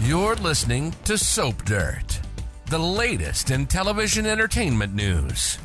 You're listening to Soap Dirt, the latest in television entertainment news.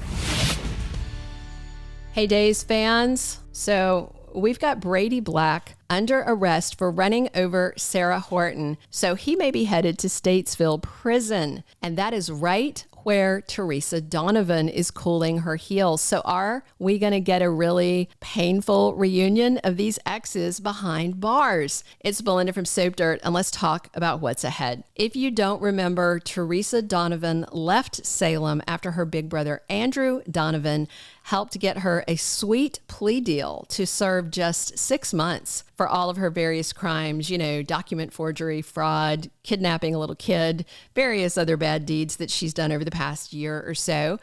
Hey, Days fans. So we've got Brady Black under arrest for running over Sarah Horton. So he may be headed to Statesville prison. And that is right where Teresa Donovan is cooling her heels. So are we going to get a really painful reunion of these exes behind bars? It's Belinda from Soap Dirt, and let's talk about what's ahead. If you don't remember, Teresa Donovan left Salem after her big brother, Andrew Donovan, helped get her a sweet plea deal to serve just 6 months for all of her various crimes, document forgery, fraud, kidnapping a little kid, various other bad deeds that she's done over the past year or so.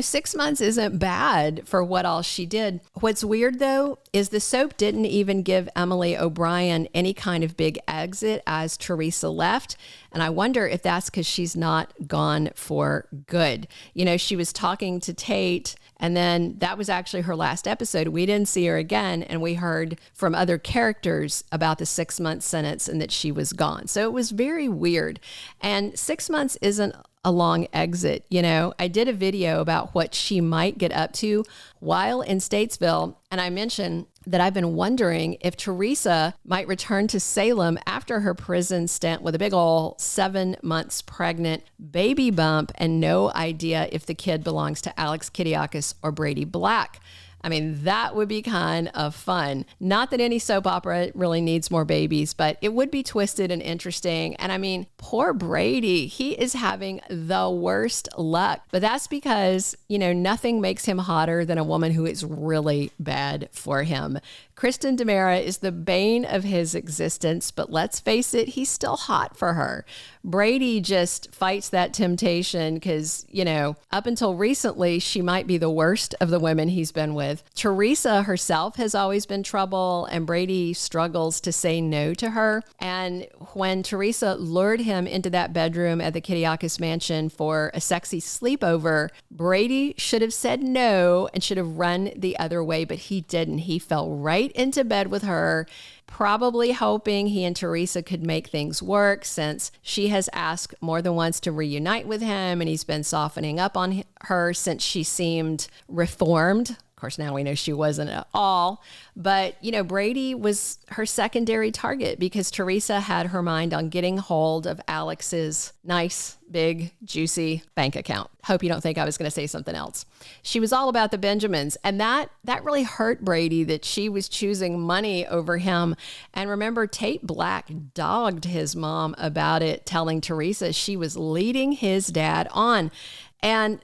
6 months isn't bad for what all she did. What's weird, though, is the soap didn't even give Emily O'Brien any kind of big exit as Teresa left. And I wonder if that's because she's not gone for good. She was talking to Tate, and then that was actually her last episode. We didn't see her again, and we heard from other characters about the 6-month sentence and that she was gone. So it was very weird. And 6 months isn't a long exit. I did a video about what she might get up to while in Statesville, and I mentioned that I've been wondering if Teresa might return to Salem after her prison stint with a big ol' 7 months pregnant baby bump and no idea if the kid belongs to Alex Kiriakis or Brady Black. I mean, that would be kind of fun. Not that any soap opera really needs more babies, but it would be twisted and interesting. And I mean, poor Brady, he is having the worst luck. But that's because, nothing makes him hotter than a woman who is really bad for him. Kristen DiMera is the bane of his existence, but let's face it, he's still hot for her. Brady just fights that temptation because, up until recently, she might be the worst of the women he's been with. Teresa herself has always been trouble, and Brady struggles to say no to her. And when Teresa lured him into that bedroom at the Kiriakis mansion for a sexy sleepover, Brady should have said no and should have run the other way, but he didn't. He fell right into bed with her, probably hoping he and Teresa could make things work since she has asked more than once to reunite with him, and he's been softening up on her since she seemed reformed. Of course, now we know she wasn't at all. But, Brady was her secondary target because Teresa had her mind on getting hold of Alex's nice, big, juicy bank account. Hope you don't think I was going to say something else. She was all about the Benjamins, and that really hurt Brady that she was choosing money over him. And remember, Tate Black dogged his mom about it, telling Teresa she was leading his dad on. And,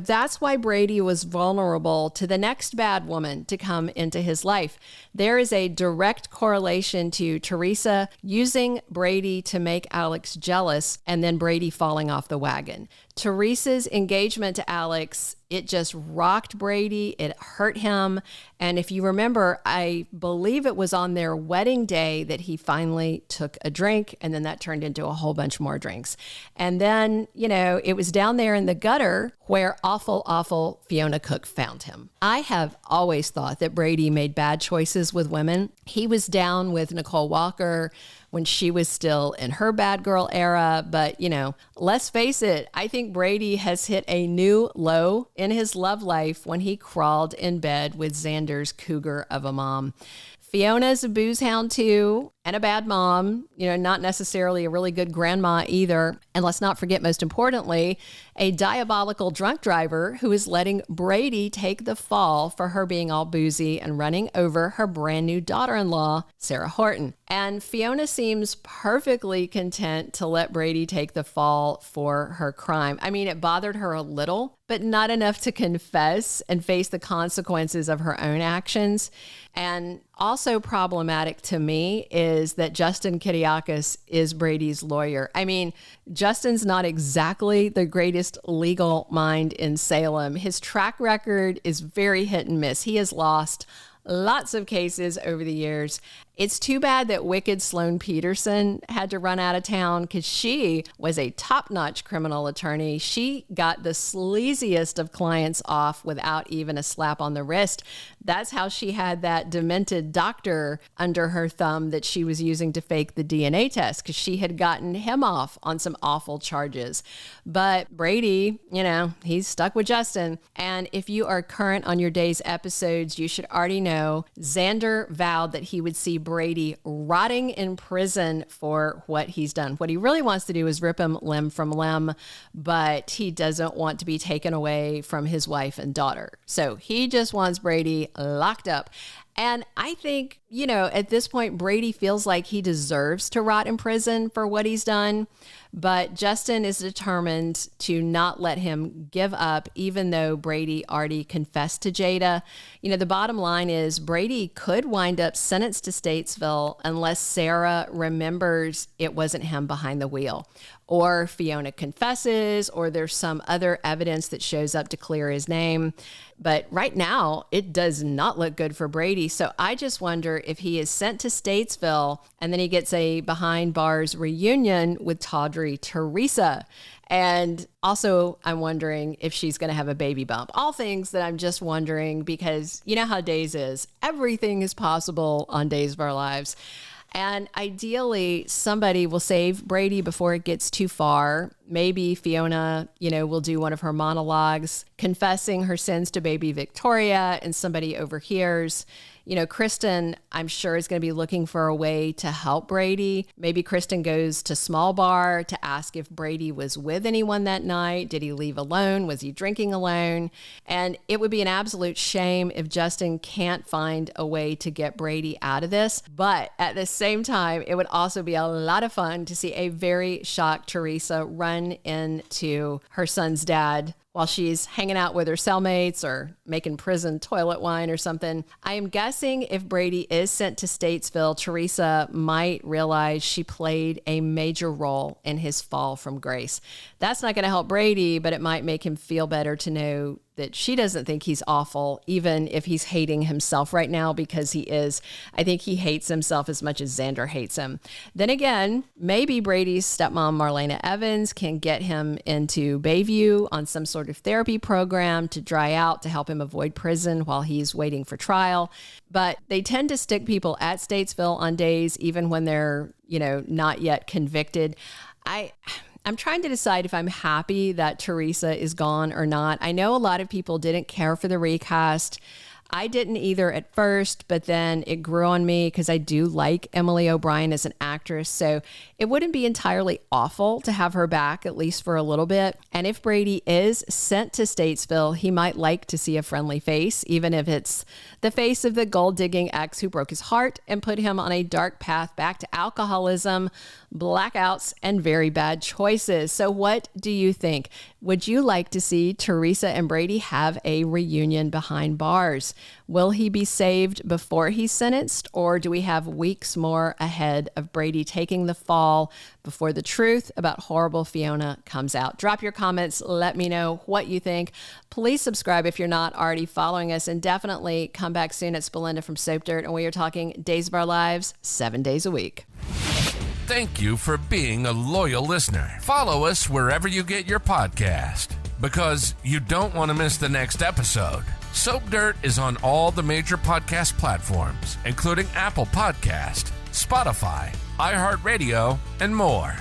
that's why Brady was vulnerable to the next bad woman to come into his life. There is a direct correlation to Teresa using Brady to make Alex jealous and then Brady falling off the wagon. Teresa's engagement to Alex, it just rocked Brady. It hurt him. And if you remember, I believe it was on their wedding day that he finally took a drink, and then that turned into a whole bunch more drinks. And then, it was down there in the gutter where awful Fiona Cook found him. I have always thought that Brady made bad choices with women. He was down with Nicole Walker when she was still in her bad girl era. But, let's face it, I think Brady has hit a new low in his love life when he crawled in bed with Xander's cougar of a mom. Fiona's a booze hound too, and a bad mom, not necessarily a really good grandma either. And let's not forget, most importantly, a diabolical drunk driver who is letting Brady take the fall for her being all boozy and running over her brand new daughter-in-law, Sarah Horton. And Fiona seems perfectly content to let Brady take the fall for her crime. I mean, it bothered her a little, but not enough to confess and face the consequences of her own actions. And also problematic to me is that Justin Kiriakis is Brady's lawyer. I mean, Justin's not exactly the greatest legal mind in Salem. His track record is very hit and miss. He has lost lots of cases over the years. It's too bad that wicked Sloan Peterson had to run out of town because she was a top-notch criminal attorney. She got the sleaziest of clients off without even a slap on the wrist. That's how she had that demented doctor under her thumb that she was using to fake the DNA test, because she had gotten him off on some awful charges. But Brady, he's stuck with Justin. And if you are current on your day's episodes, you should already know Xander vowed that he would see Brady rotting in prison for what he's done. What he really wants to do is rip him limb from limb, but he doesn't want to be taken away from his wife and daughter. So he just wants Brady locked up. And I think, at this point, Brady feels like he deserves to rot in prison for what he's done. But Justin is determined to not let him give up, even though Brady already confessed to Jada. The bottom line is Brady could wind up sentenced to Statesville unless Sarah remembers it wasn't him behind the wheel, or Fiona confesses, or there's some other evidence that shows up to clear his name. But right now, it does not look good for Brady. So I just wonder if he is sent to Statesville and then he gets a behind bars reunion with Tawdry Teresa. And also, I'm wondering if she's going to have a baby bump. All things that I'm just wondering, because you know how Days is. Everything is possible on Days of Our Lives. And ideally, somebody will save Brady before it gets too far. Maybe Fiona, will do one of her monologues confessing her sins to baby Victoria, and somebody overhears. Kristen, I'm sure, is going to be looking for a way to help Brady. Maybe Kristen goes to Small Bar to ask if Brady was with anyone that night. Did he leave alone? Was he drinking alone? And it would be an absolute shame if Justin can't find a way to get Brady out of this. But at the same time, it would also be a lot of fun to see a very shocked Teresa run into her son's dad while she's hanging out with her cellmates or making prison toilet wine or something. I am guessing if Brady is sent to Statesville, Teresa might realize she played a major role in his fall from grace. That's not going to help Brady, but it might make him feel better to know that she doesn't think he's awful, even if he's hating himself right now, because he is. I think he hates himself as much as Xander hates him. Then again, maybe Brady's stepmom, Marlena Evans, can get him into Bayview on some sort of therapy program to dry out, to help him avoid prison while he's waiting for trial. But they tend to stick people at Statesville on Days, even when they're, not yet convicted. I'm trying to decide if I'm happy that Teresa is gone or not. I know a lot of people didn't care for the recast. I didn't either at first, but then it grew on me because I do like Emily O'Brien as an actress. So it wouldn't be entirely awful to have her back, at least for a little bit. And if Brady is sent to Statesville, he might like to see a friendly face, even if it's the face of the gold-digging ex who broke his heart and put him on a dark path back to alcoholism, blackouts, and very bad choices. So what do you think? Would you like to see Teresa and Brady have a reunion behind bars? Will he be saved before he's sentenced, or do we have weeks more ahead of Brady taking the fall before the truth about horrible Fiona comes out? Drop your comments. Let me know what you think. Please subscribe if you're not already following us, and definitely come back soon. It's Belinda from Soap Dirt, and we are talking Days of Our Lives 7 days a week. Thank you for being a loyal listener. Follow us wherever you get your podcast, because you don't want to miss the next episode. Soap Dirt is on all the major podcast platforms, including Apple Podcast, Spotify, iHeartRadio, and more.